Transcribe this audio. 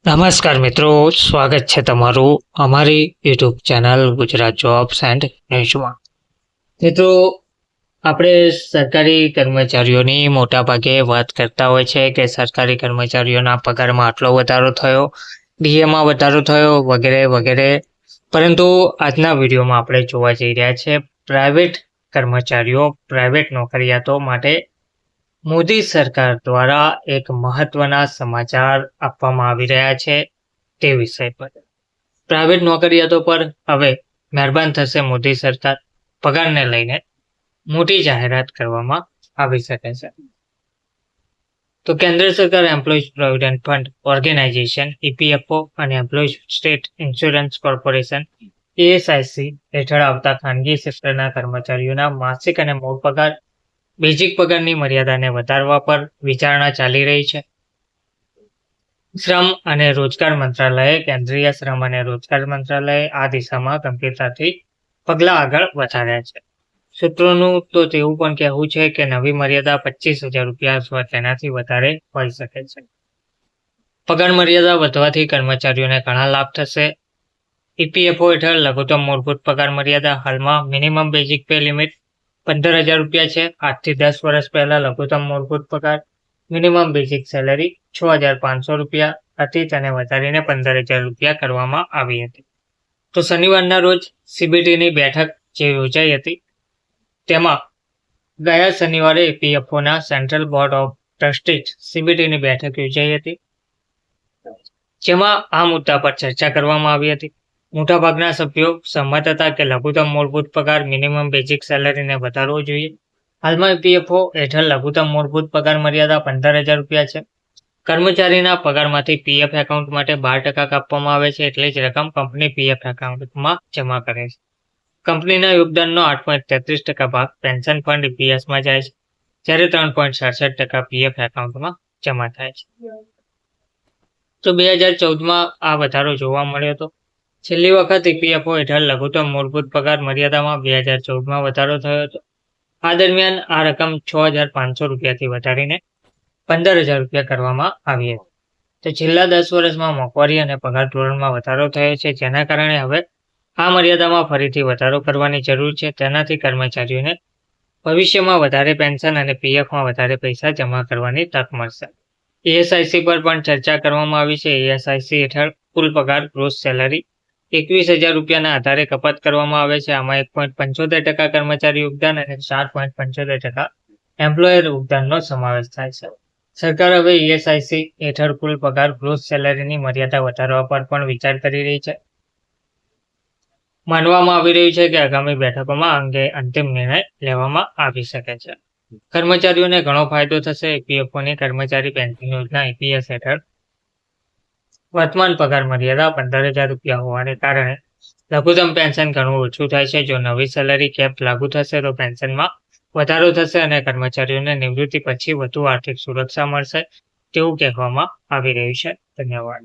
નમસ્કાર મિત્રો, સ્વાગત છે તમારું અમારી YouTube channel Gujarat jobs and ન્યૂઝમાં. મિત્રો, આપણે સરકારી કર્મચારીઓની મોટાભાગે વાત કરતા હોય છે કે સરકારી કર્મચારીઓના પગારમાં આટલો વધારો થયો, ડીએમાં વધારો થયો, વગેરે વગેરે. પરંતુ આજના વિડીયોમાં આપણે જોવા જઈ રહ્યા છે પ્રાઇવેટ કર્મચારીઓ, પ્રાઇવેટ નોકરિયાતો માટે મોદી સરકાર દ્વારા એક મહત્વના સમાચાર આપવામાં આવી રહ્યા છે તે વિષય પર. પ્રાઇવેટ નોકરિયાતો પર હવે મહેરબાન થશે મોદી સરકાર. પગારને લઈને મોટી જાહેરાત કરવામાં આવી શકે છે. તો કેન્દ્ર સરકાર Employees Provident Fund Organisation EPFO અને Employees State Insurance Corporation ESIC હેઠળ આવતા ખાનગી સેક્ટરના કર્મચારીઓના માસિક અને મૂળ પગાર, બેઝિક પગારની મર્યાદાને વધારવા પર વિચારણા ચાલી રહી છે. શ્રમ અને રોજગાર મંત્રાલયે, કેન્દ્રીય શ્રમ અને રોજગાર મંત્રાલયે આ દિશામાં ગંભીરતાથી પગલાં આગળ વધાર્યા છે. સૂત્રોનું તો તેવું પણ કહેવું છે કે નવી મર્યાદા 25,000 રૂપિયા અથવા તેનાથી વધારે હોઈ શકે છે. પગાર મર્યાદા વધવાથી કર્મચારીઓને ઘણા લાભ થશે. EPFO હેઠળ લઘુત્તમ મૂળભૂત પગાર મર્યાદા હાલમાં મિનિમમ બેઝિક પે લિમિટ 15,000 રૂપિયા છે. આજથી 10 વર્ષ પહેલા લઘુત્તમ મૂળભૂત પગાર મિનિમમ બેઝિક સેલેરી 6,500 રૂપિયા હતી, તેને વધારીને 15,000 રૂપિયા કરવામાં આવી હતી. તો શનિવારના રોજ CBTની બેઠક જે યોજાઈ હતી તેમાં ગયા શનિવારે EPFOના સેન્ટ્રલ બોર્ડ ઓફ ટ્રસ્ટીઝ CBTની બેઠક યોજાઈ હતી, જેમાં આ મુદ્દા પર ચર્ચા કરવામાં આવી હતી. મોટાભાગના સભ્યો સહમત હતા કે લઘુત્તમ મૂળભૂત પગાર મિનિમમ બેઝિક સેલેરીને વધારવો જોઈએ. હાલમાં EPFO હેઠળ લઘુત્તમ મૂળભૂત પગાર મર્યાદા 15,000 રૂપિયા છે. કર્મચારીના પગારમાંથી PF એકાઉન્ટ માટે 12% કાપવામાં આવે છે. એટલી જ રકમ કંપની PF એકાઉન્ટમાં જમા કરે છે. કંપનીના યોગદાનનો 8.33% ભાગ પેન્શન ફંડ EPSમાં જાય છે, જ્યારે 3.67% PF એકાઉન્ટમાં જમા થાય છે. તો 2014માં આ વધારો જોવા મળ્યો હતો. છેલ્લી વખત EPFO હેઠળ લઘુત્તમ મૂળભૂત પગાર મર્યાદામાં 2014માં વધારો થયો હતો. આ દરમિયાન આ રકમ 6,500 રૂપિયાથી વધારીને 15,000 રૂપિયા કરવામાં આવી હતી. તો છેલ્લા 10 વર્ષમાં મોંઘવારી અને પગાર ધોરણમાં વધારો થયો છે, જેના કારણે હવે આ મર્યાદામાં ફરીથી વધારો કરવાની જરૂર છે. તેનાથી કર્મચારીઓને ભવિષ્યમાં વધારે પેન્શન અને PFમાં વધારે પૈસા જમા કરવાની તક મળશે. ESIC પર પણ ચર્ચા કરવામાં આવી છે. ESIC હેઠળ કુલ પગાર ગ્રોસ સેલરી 21,000 રૂપિયાના આધારે કપાત કરવામાં આવે છે. આમાં 1.75% કર્મચારી યોગદાન અને 4.75% એમ્પ્લોયર યોગદાનનો સમાવેશ થાય છે. સરકાર હવે ESIC હેઠળ કુલ પગાર ગ્રોસ સેલરીની મર્યાદા વધારવા પર પણ વિચાર કરી રહી છે. માનવામાં આવી રહ્યું છે કે આગામી બેઠકોમાં અંગે અંતિમ નિર્ણય લેવામાં આવી શકે છે. કર્મચારીઓને ઘણો ફાયદો થશે. EPFOની કર્મચારી પેન્શન યોજના EPS હેઠળ વર્તમાન પગાર મર્યાદા 15,000 રૂપિયા હોવાને કારણે લઘુત્તમ પેન્શન ઘણું ઓછું થાય છે. જો નવી સેલરી કેપ લાગુ થશે તો પેન્શનમાં વધારો થશે અને કર્મચારીઓને નિવૃત્તિ પછી વધુ આર્થિક સુરક્ષા મળશે તેવું કહેવામાં આવી રહ્યું છે. ધન્યવાદ.